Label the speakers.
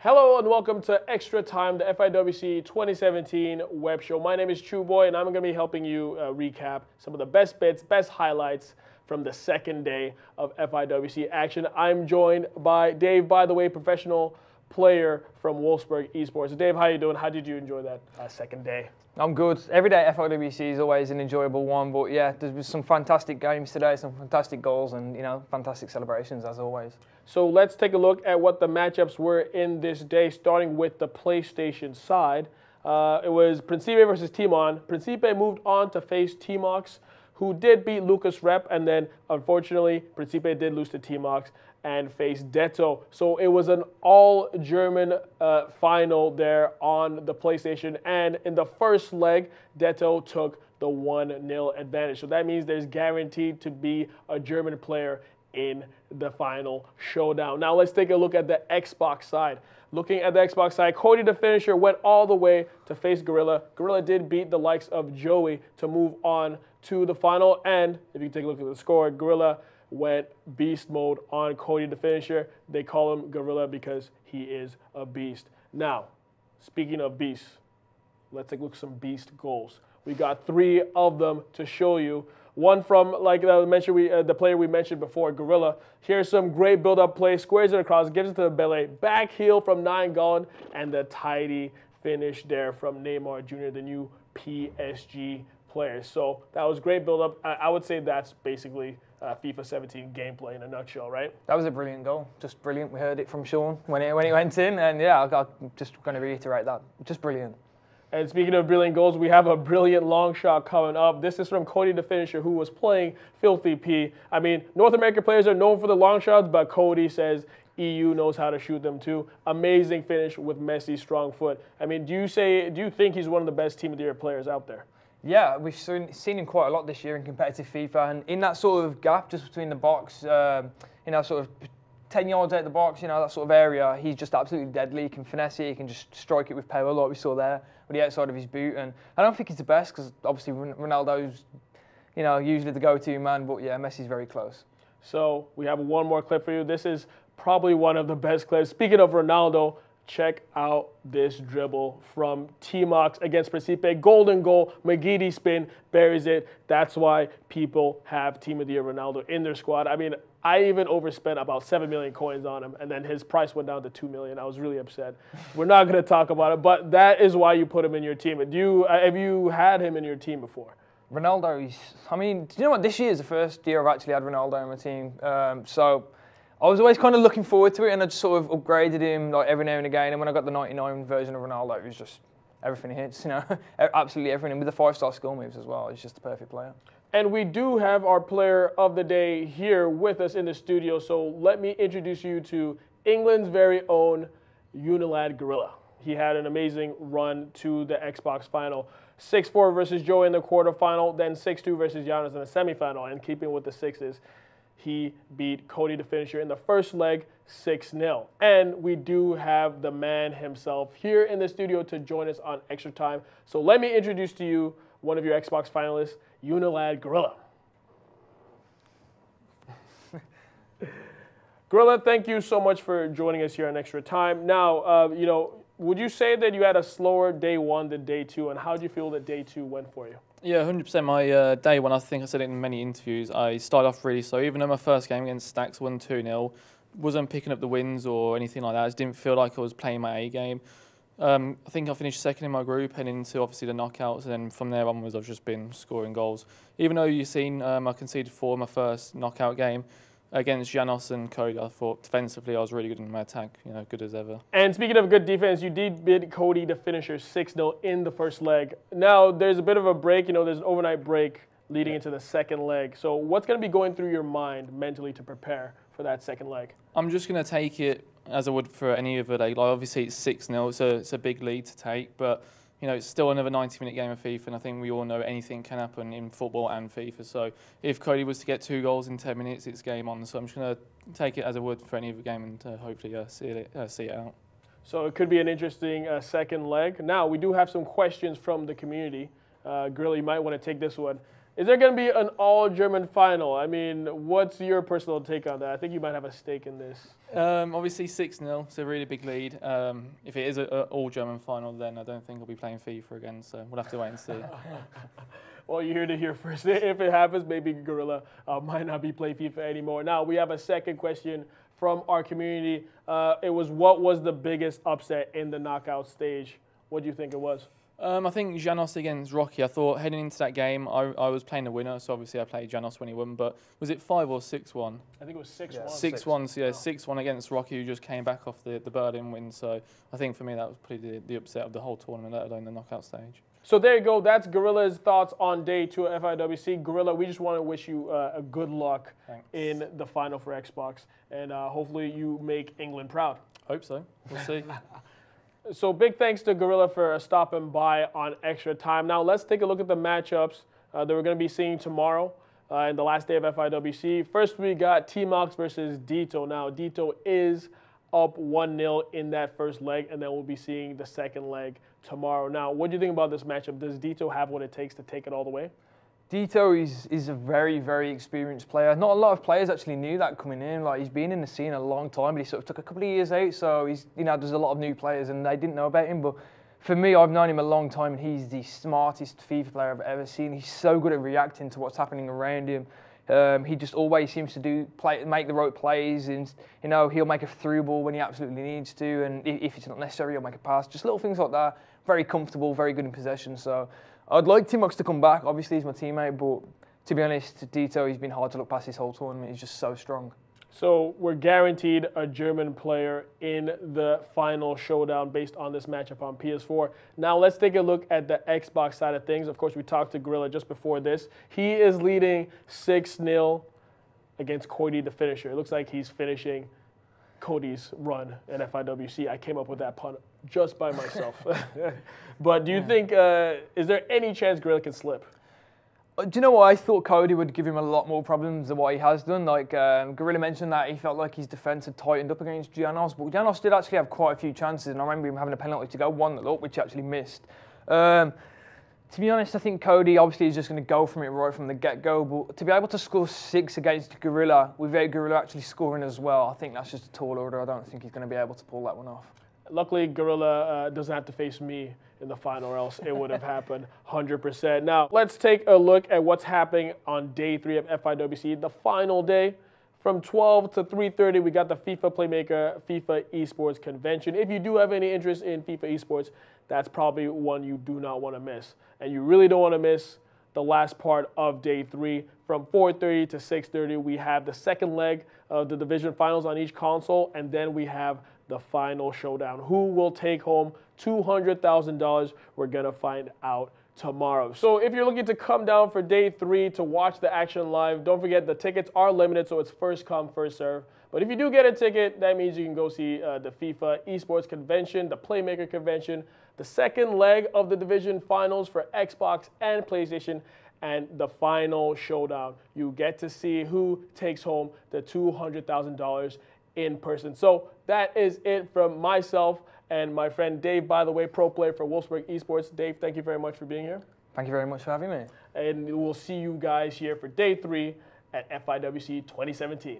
Speaker 1: Hello and welcome to Extra Time, the FIWC 2017 web show. My name is Chuboi and I'm going to be helping you recap some of the best bits, best highlights from the second day of FIWC action. I'm joined by Dave, Bytheway, professional player from Wolfsburg Esports. Dave, how you doing? How did you enjoy that second day?
Speaker 2: I'm good. Every day at FIWC is always an enjoyable one, but yeah, there's been some fantastic games today, some fantastic goals, and fantastic celebrations as always.
Speaker 1: So let's take a look at what the matchups were in this day, starting with the PlayStation side. It was Principe versus Timon. Principe moved on to face Tmox, who did beat Lucas Rep, and then unfortunately Principe did lose to Tmox and faced Detto. So it was an all-German final there on the PlayStation, and in the first leg, Detto took the 1-0 advantage. So that means there's guaranteed to be a German player in the final showdown. Now let's take a look at the Xbox side. Looking at the Xbox side, Cody the Finisher went all the way to face Gorilla. Gorilla did beat the likes of Joey to move on to the final, and if you take a look at the score, Gorilla went beast mode on Cody the Finisher. They call him Gorilla because he is a beast. Now, speaking of beasts, let's take a look at some beast goals. We got 3 of them to show you. One from, like the player we mentioned before, Gorilla. Here's some great build-up play. Squares it across, gives it to the Bele. Back heel from 9 Gallon, and the tidy finish there from Neymar Jr., the new PSG player. So that was great build-up. I would say that's basically FIFA 17 gameplay in a nutshell, right?
Speaker 2: That was a brilliant goal. Just brilliant. We heard it from Sean when it went in, and yeah, I'm just going to reiterate that. Just brilliant.
Speaker 1: And speaking of brilliant goals, we have a brilliant long shot coming up. This is from Cody the Finisher, who was playing Filthy P. I mean, North American players are known for the long shots, but Cody says EU knows how to shoot them too. Amazing finish with Messi's strong foot. I mean, do you think he's one of the best Team of the Year players out there?
Speaker 2: Yeah, we've seen him quite a lot this year in competitive FIFA, and in that sort of gap just between the box, sort of 10 yards out the box, that sort of area, he's just absolutely deadly. He can finesse it, he can just strike it with power like we saw there with the outside of his boot. And I don't think he's the best because obviously Ronaldo's, usually the go-to man, but yeah, Messi's very close. So
Speaker 1: we have one more clip for you. This is probably one of the best clips. Speaking of Ronaldo, check out this dribble from Tmox against Principe. Golden goal, McGeady spin, buries it. That's why people have Team of the Year Ronaldo in their squad. I mean, I even overspent about 7 million coins on him, and then his price went down to 2 million. I was really upset. We're not going to talk about it, but that is why you put him in your team. Have you had him in your team before?
Speaker 2: Ronaldo, do you know what? This year is the first year I've actually had Ronaldo in my team. So I was always kind of looking forward to it, and I just sort of upgraded him like every now and again. And when I got the 99 version of Ronaldo, it was just everything hits, absolutely everything. And with the 5-star skill moves as well, he's just a perfect player.
Speaker 1: And we do have our player of the day here with us in the studio. So let me introduce you to England's very own Unilad Gorilla. He had an amazing run to the Xbox final. 6-4 versus Joey in the quarterfinal, then 6-2 versus Giannis in the semifinal. And keeping with the sixes, he beat Cody the Finisher in the first leg 6-0. And we do have the man himself here in the studio to join us on Extra Time. So let me introduce to you one of your Xbox finalists, Unilad Gorilla. Gorilla, thank you so much for joining us here on Extra Time. Now, would you say that you had a slower day 1 than day 2, and how do you feel that day 2 went for you?
Speaker 3: Yeah, 100%. My day 1, I think I said it in many interviews, I started off really slow. Even though my first game against Stacks won 2-0, wasn't picking up the wins or anything like that. I just didn't feel like I was playing my A game. I think I finished second in my group, heading into obviously the knockouts, and then from there onwards I've just been scoring goals. Even though you've seen I conceded 4 in my first knockout game against Janos and Cody, I thought defensively I was really good in my attack, good as ever.
Speaker 1: And speaking of good defense, you did beat Cody the Finisher 6-0 in the first leg. Now there's a bit of a break, there's an overnight break leading into the second leg. So what's going to be going through your mind mentally to prepare for that second leg?
Speaker 3: I'm just going to take it as I would for any other day. Like obviously it's 6-0, it's a big lead to take, but it's still another 90-minute game of FIFA, and I think we all know anything can happen in football and FIFA. So if Cody was to get 2 goals in 10 minutes, it's game on. So I'm just going to take it as I would for any other game and hopefully see it out.
Speaker 1: So it could be an interesting second leg. Now we do have some questions from the community. Gorilla, you might want to take this one. Is there going to be an all-German final? I mean, what's your personal take on that? I think you might have a stake in this.
Speaker 3: Obviously 6-0, it's a really big lead. If it is an all-German final, then I don't think I'll be playing FIFA again, so we'll have to wait and see.
Speaker 1: Well, you're here to hear first. If it happens, maybe Gorilla might not be playing FIFA anymore. Now, we have a second question from our community. It was, what was the biggest upset in the knockout stage? What do you think it was?
Speaker 3: I think Janos against Rocky. I thought heading into that game, I was playing the winner, so obviously I played Janos when he won, but was it 5 or 6-1?
Speaker 1: I think it was 6-1.
Speaker 3: Yeah. 6-1, so yeah, 6-1 against Rocky, who just came back off the Berlin win, so I think for me that was probably the upset of the whole tournament, let alone the knockout stage.
Speaker 1: So there you go. That's Gorilla's thoughts on day 2 of FIWC. Gorilla, we just want to wish you a good luck in the final for Xbox, and hopefully you make England proud.
Speaker 3: Hope so. We'll see.
Speaker 1: So big thanks to Gorilla for stopping by on Extra Time. Now let's take a look at the matchups that we're going to be seeing tomorrow in the last day of FIWC. First, we got T-Mox versus Dito. Now, Dito is up 1-0 in that first leg, and then we'll be seeing the second leg tomorrow. Now, what do you think about this matchup? Does Dito have what it takes to take it all the way?
Speaker 2: Dito is a very, very experienced player. Not a lot of players actually knew that coming in. Like, he's been in the scene a long time, but he sort of took a couple of years out. So he's, there's a lot of new players, and they didn't know about him. But for me, I've known him a long time, and he's the smartest FIFA player I've ever seen. He's so good at reacting to what's happening around him. He just always seems to make the right plays, and he'll make a through ball when he absolutely needs to, and if it's not necessary, he'll make a pass. Just little things like that. Very comfortable, very good in possession. So I'd like T-Mox to come back. Obviously, he's my teammate, but to be honest, Dito, he's been hard to look past this whole tournament. He's just so strong.
Speaker 1: So we're guaranteed a German player in the final showdown based on this matchup on PS4. Now let's take a look at the Xbox side of things. Of course, we talked to Gorilla just before this. He is leading 6-0 against Cody, the finisher. It looks like he's finishing Cody's run at FIWC. I came up with that pun just by myself. But do you think, is there any chance Gorilla can slip?
Speaker 2: Do you know what? I thought Cody would give him a lot more problems than what he has done. Like, Gorilla mentioned that he felt like his defence had tightened up against Janos, but Janos did actually have quite a few chances, and I remember him having a penalty to go 1-0 up, which he actually missed. To be honest, I think Cody obviously is just going to go from it right from the get-go, but to be able to score 6 against Gorilla without Gorilla actually scoring as well, I think that's just a tall order. I don't think he's going to be able to pull that one off.
Speaker 1: Luckily, Gorilla doesn't have to face me in the final, or else it would have happened 100%. Now, let's take a look at what's happening on day 3 of FIWC, the final day. From 12 to 3:30, we got the FIFA Playmaker FIFA Esports Convention. If you do have any interest in FIFA Esports, that's probably one you do not want to miss. And you really don't want to miss the last part of day 3. From 4:30 to 6:30, we have the second leg of the division finals on each console, and then we have the final showdown. Who will take home $200,000? We're going to find out tomorrow. So if you're looking to come down for day 3 to watch the action live, don't forget the tickets are limited, so it's first come, first serve. But if you do get a ticket, that means you can go see the FIFA Esports Convention, the Playmaker Convention, the second leg of the division finals for Xbox and PlayStation, and the final showdown. You get to see who takes home the $200,000 in person. So that is it from myself and my friend Dave, by the way, pro player for Wolfsburg Esports. Dave, thank you very much for being here.
Speaker 2: Thank you very much for having me.
Speaker 1: And we'll see you guys here for day 3 at FIWC 2017.